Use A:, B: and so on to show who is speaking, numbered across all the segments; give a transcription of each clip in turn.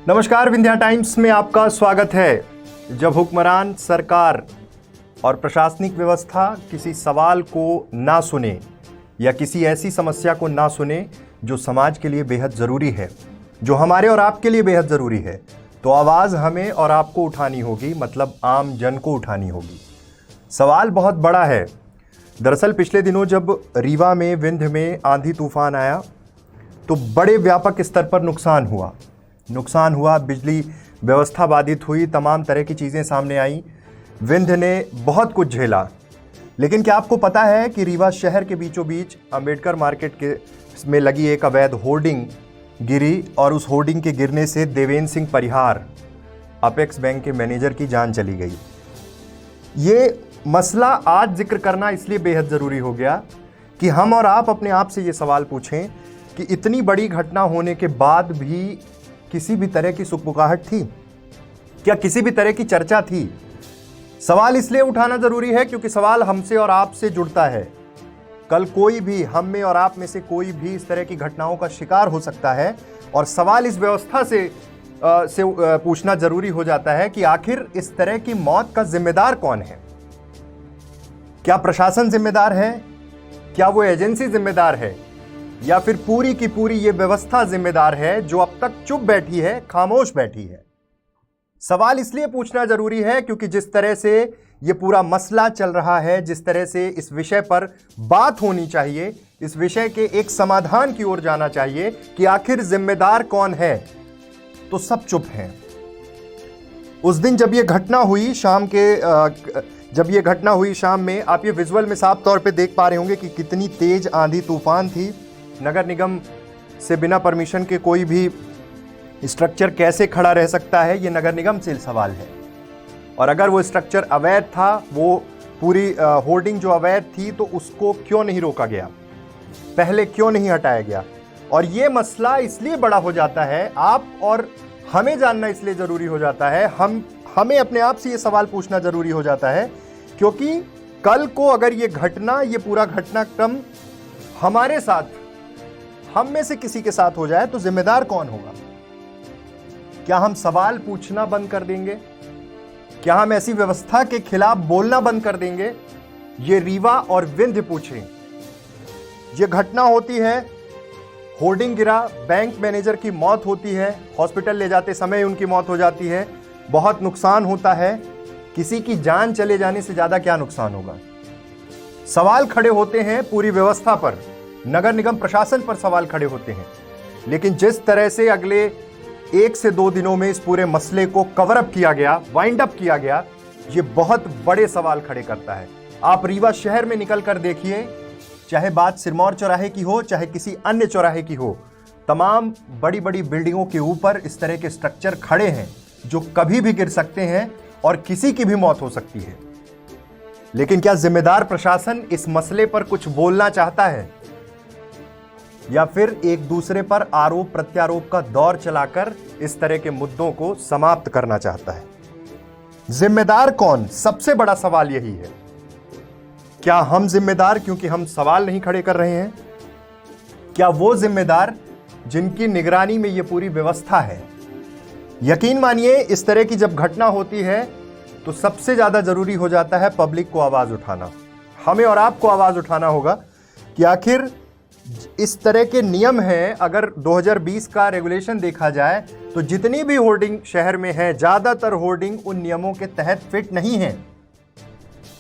A: नमस्कार, विंध्या टाइम्स में आपका स्वागत है। जब हुक्मरान, सरकार और प्रशासनिक व्यवस्था किसी सवाल को ना सुने या किसी ऐसी समस्या को ना सुने जो समाज के लिए बेहद ज़रूरी है, जो हमारे और आपके लिए बेहद ज़रूरी है, तो आवाज़ हमें और आपको उठानी होगी, मतलब आम जन को उठानी होगी। सवाल बहुत बड़ा है। दरअसल पिछले दिनों जब रीवा में, विंध्य में आंधी तूफान आया तो बड़े व्यापक स्तर पर नुकसान हुआ, बिजली व्यवस्था बाधित हुई, तमाम तरह की चीज़ें सामने आई। विंध्य ने बहुत कुछ झेला। लेकिन क्या आपको पता है कि रीवा शहर के बीचों बीच अंबेडकर मार्केट के में लगी एक अवैध होर्डिंग गिरी और उस होर्डिंग के गिरने से देवेंद्र सिंह परिहार, अपेक्स बैंक के मैनेजर की जान चली गई। ये मसला आज जिक्र करना इसलिए बेहद ज़रूरी हो गया कि हम और आप अपने आप से ये सवाल पूछें कि इतनी बड़ी घटना होने के बाद भी किसी भी तरह की सुखबुगाहट थी क्या? किसी भी तरह की चर्चा थी? सवाल इसलिए उठाना जरूरी है क्योंकि सवाल हमसे और आपसे जुड़ता है। कल कोई भी, हम में और आप में से कोई भी इस तरह की घटनाओं का शिकार हो सकता है और सवाल इस व्यवस्था से पूछना जरूरी हो जाता है कि आखिर इस तरह की मौत का जिम्मेदार कौन है? क्या प्रशासन जिम्मेदार है? क्या वो एजेंसी जिम्मेदार है? या फिर पूरी की पूरी ये व्यवस्था जिम्मेदार है जो अब तक चुप बैठी है, खामोश बैठी है? सवाल इसलिए पूछना जरूरी है क्योंकि जिस तरह से ये पूरा मसला चल रहा है, जिस तरह से इस विषय पर बात होनी चाहिए, इस विषय के एक समाधान की ओर जाना चाहिए कि आखिर जिम्मेदार कौन है, तो सब चुप हैं। उस दिन जब ये घटना हुई शाम में, आप ये विजुअल में साफ तौर पे देख पा रहे होंगे कि कितनी तेज आंधी तूफान थी। नगर निगम से बिना परमिशन के कोई भी स्ट्रक्चर कैसे खड़ा रह सकता है, ये नगर निगम से सवाल है। और अगर वो स्ट्रक्चर अवैध था, वो पूरी होर्डिंग जो अवैध थी, तो उसको क्यों नहीं रोका गया, पहले क्यों नहीं हटाया गया? और ये मसला इसलिए बड़ा हो जाता है, आप और हमें जानना इसलिए ज़रूरी हो जाता है, हमें अपने आप से ये सवाल पूछना ज़रूरी हो जाता है क्योंकि कल को अगर ये घटना, ये पूरा घटनाक्रम हमारे साथ, हम में से किसी के साथ हो जाए तो जिम्मेदार कौन होगा? क्या हम सवाल पूछना बंद कर देंगे? क्या हम ऐसी व्यवस्था के खिलाफ बोलना बंद कर देंगे? ये रीवा और विंध्य पूछें। ये घटना होती है, होर्डिंग गिरा, बैंक मैनेजर की मौत होती है, हॉस्पिटल ले जाते समय उनकी मौत हो जाती है, बहुत नुकसान होता है। किसी की जान चले जाने से ज्यादा क्या नुकसान होगा? सवाल खड़े होते हैं पूरी व्यवस्था पर, नगर निगम प्रशासन पर सवाल खड़े होते हैं। लेकिन जिस तरह से अगले 1 से 2 दिनों में इस पूरे मसले को कवर अप किया गया, वाइंड अप किया गया, ये बहुत बड़े सवाल खड़े करता है। आप रीवा शहर में निकल कर देखिए, चाहे बात सिरमौर चौराहे की हो, चाहे किसी अन्य चौराहे की हो, तमाम बड़ी बड़ी बिल्डिंगों के ऊपर इस तरह के स्ट्रक्चर खड़े हैं जो कभी भी गिर सकते हैं और किसी की भी मौत हो सकती है। लेकिन क्या जिम्मेदार प्रशासन इस मसले पर कुछ बोलना चाहता है या फिर एक दूसरे पर आरोप प्रत्यारोप का दौर चलाकर इस तरह के मुद्दों को समाप्त करना चाहता है? जिम्मेदार कौन? सबसे बड़ा सवाल यही है। क्या हम जिम्मेदार क्योंकि हम सवाल नहीं खड़े कर रहे हैं? क्या वो जिम्मेदार जिनकी निगरानी में ये पूरी व्यवस्था है? यकीन मानिए, इस तरह की जब घटना होती है तो सबसे ज्यादा जरूरी हो जाता है पब्लिक को आवाज उठाना। हमें और आपको आवाज उठाना होगा कि आखिर इस तरह के नियम हैं। अगर 2020 का रेगुलेशन देखा जाए तो जितनी भी होर्डिंग शहर में है, ज्यादातर होर्डिंग उन नियमों के तहत फिट नहीं है।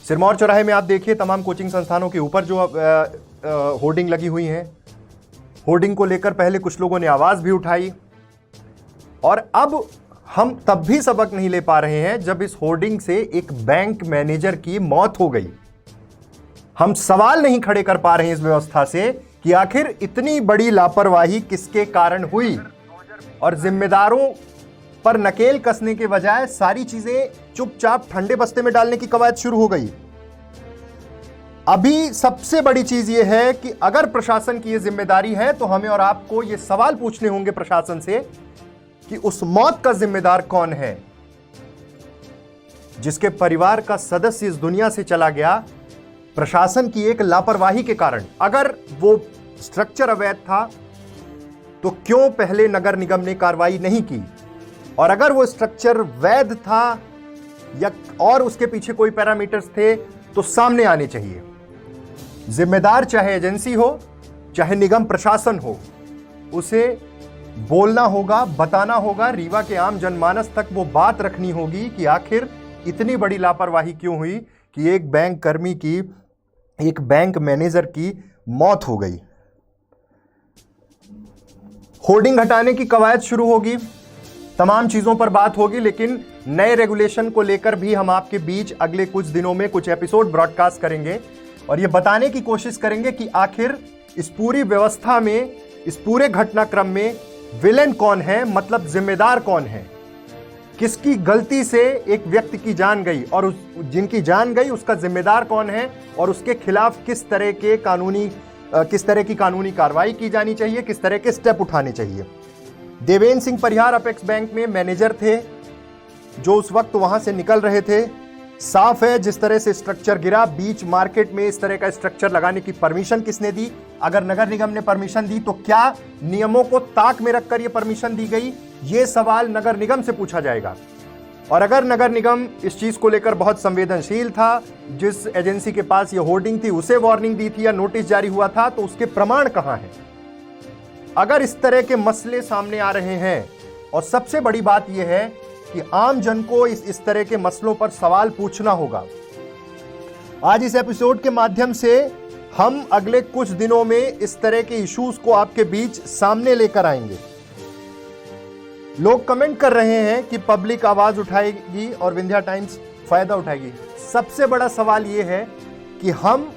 A: सिरमौर चौराहे में आप देखिए, तमाम कोचिंग संस्थानों के ऊपर जो होर्डिंग लगी हुई हैं, होर्डिंग को लेकर पहले कुछ लोगों ने आवाज भी उठाई और अब हम तब भी सबक नहीं ले पा रहे हैं जब इस होर्डिंग से एक बैंक मैनेजर की मौत हो गई। हम सवाल नहीं खड़े कर पा रहे हैं इस व्यवस्था से कि आखिर इतनी बड़ी लापरवाही किसके कारण हुई, और जिम्मेदारों पर नकेल कसने के बजाय सारी चीजें चुपचाप ठंडे बस्ते में डालने की कवायद शुरू हो गई। अभी सबसे बड़ी चीज यह है कि अगर प्रशासन की यह जिम्मेदारी है तो हमें और आपको यह सवाल पूछने होंगे प्रशासन से कि उस मौत का जिम्मेदार कौन है जिसके परिवार का सदस्य इस दुनिया से चला गया प्रशासन की एक लापरवाही के कारण। अगर वो स्ट्रक्चर अवैध था तो क्यों पहले नगर निगम ने कार्रवाई नहीं की? और अगर वो स्ट्रक्चर वैध था या और उसके पीछे कोई पैरामीटर्स थे तो सामने आने चाहिए। जिम्मेदार चाहे एजेंसी हो चाहे निगम प्रशासन हो, उसे बोलना होगा, बताना होगा, रीवा के आम जनमानस तक वो बात रखनी होगी कि आखिर इतनी बड़ी लापरवाही क्यों हुई कि एक बैंक कर्मी की, एक बैंक मैनेजर की मौत हो गई। होर्डिंग हटाने की कवायद शुरू होगी, तमाम चीजों पर बात होगी, लेकिन नए रेगुलेशन को लेकर भी हम आपके बीच अगले कुछ दिनों में कुछ एपिसोड ब्रॉडकास्ट करेंगे और यह बताने की कोशिश करेंगे कि आखिर इस पूरी व्यवस्था में, इस पूरे घटनाक्रम में विलेन कौन है, मतलब जिम्मेदार कौन है, किसकी गलती से एक व्यक्ति की जान गई और जिनकी जान गई उसका जिम्मेदार कौन है और उसके खिलाफ किस तरह की कानूनी कार्रवाई की जानी चाहिए, किस तरह के स्टेप उठाने चाहिए। देवेंद्र सिंह परिहार अपेक्स बैंक में मैनेजर थे जो उस वक्त वहां से निकल रहे थे। साफ है जिस तरह से स्ट्रक्चर गिरा, बीच मार्केट में इस तरह का स्ट्रक्चर लगाने की परमिशन किसने दी? अगर नगर निगम ने परमिशन दी तो क्या नियमों को ताक में रखकर यह परमिशन दी गई? यह सवाल नगर निगम से पूछा जाएगा। और अगर नगर निगम इस चीज को लेकर बहुत संवेदनशील था, जिस एजेंसी के पास यह होर्डिंग थी उसे वार्निंग दी थी या नोटिस जारी हुआ था, तो उसके प्रमाण कहां हैं? अगर इस तरह के मसले सामने आ रहे हैं, और सबसे बड़ी बात यह है कि आम जन को इस तरह के मसलों पर सवाल पूछना होगा। आज इस एपिसोड के माध्यम से हम अगले कुछ दिनों में इस तरह के इश्यूज को आपके बीच सामने लेकर आएंगे। लोग कमेंट कर रहे हैं कि पब्लिक आवाज उठाएगी और विंध्या टाइम्स फायदा उठाएगी। सबसे बड़ा सवाल यह है कि हम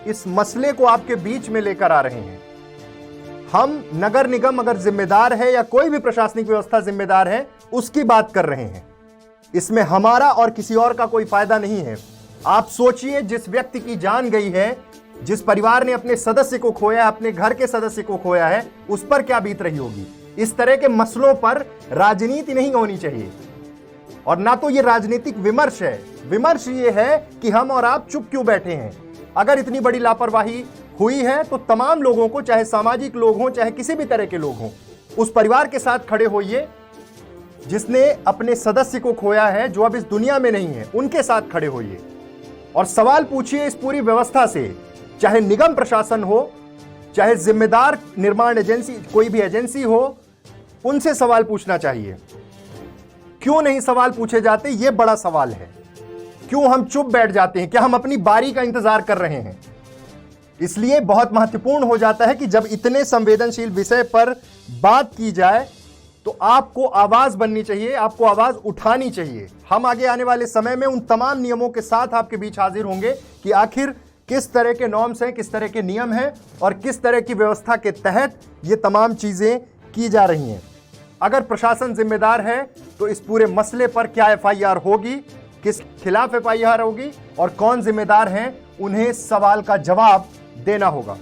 A: इस मसले को आपके बीच में लेकर आ रहे हैं। हम नगर निगम अगर जिम्मेदार है या कोई भी प्रशासनिक व्यवस्था जिम्मेदार है, उसकी बात कर रहे हैं। इसमें हमारा और किसी और का कोई फायदा नहीं है। आप सोचिए, जिस व्यक्ति की जान गई है, जिस परिवार ने अपने सदस्य को खोया, अपने घर के सदस्य को खोया है, उस पर क्या बीत रही होगी। इस तरह के मसलों पर राजनीति नहीं होनी चाहिए, और ना तो ये राजनीतिक विमर्श है। विमर्श ये है कि हम और आप चुप क्यों बैठे हैं। अगर इतनी बड़ी लापरवाही हुई है तो तमाम लोगों को, चाहे सामाजिक लोग हों चाहे किसी भी तरह के लोग हों, उस परिवार के साथ खड़े होइए जिसने अपने सदस्य को खोया है, जो अब इस दुनिया में नहीं है, उनके साथ खड़े होइए और सवाल पूछिए इस पूरी व्यवस्था से। चाहे निगम प्रशासन हो, चाहे जिम्मेदार निर्माण एजेंसी, कोई भी एजेंसी हो, उनसे सवाल पूछना चाहिए। क्यों नहीं सवाल पूछे जाते, यह बड़ा सवाल है। क्यों हम चुप बैठ जाते हैं? क्या हम अपनी बारी का इंतजार कर रहे हैं? इसलिए बहुत महत्वपूर्ण हो जाता है कि जब इतने संवेदनशील विषय पर बात की जाए तो आपको आवाज बननी चाहिए, आपको आवाज उठानी चाहिए। हम आगे आने वाले समय में उन तमाम नियमों के साथ आपके बीच हाजिर होंगे कि आखिर किस तरह के नॉर्म्स हैं, किस तरह के नियम हैं और किस तरह की व्यवस्था के तहत ये तमाम चीजें की जा रही हैं। अगर प्रशासन जिम्मेदार है तो इस पूरे मसले पर क्या FIR होगी, किस खिलाफ FIR होगी और कौन जिम्मेदार हैं, उन्हें सवाल का जवाब देना होगा।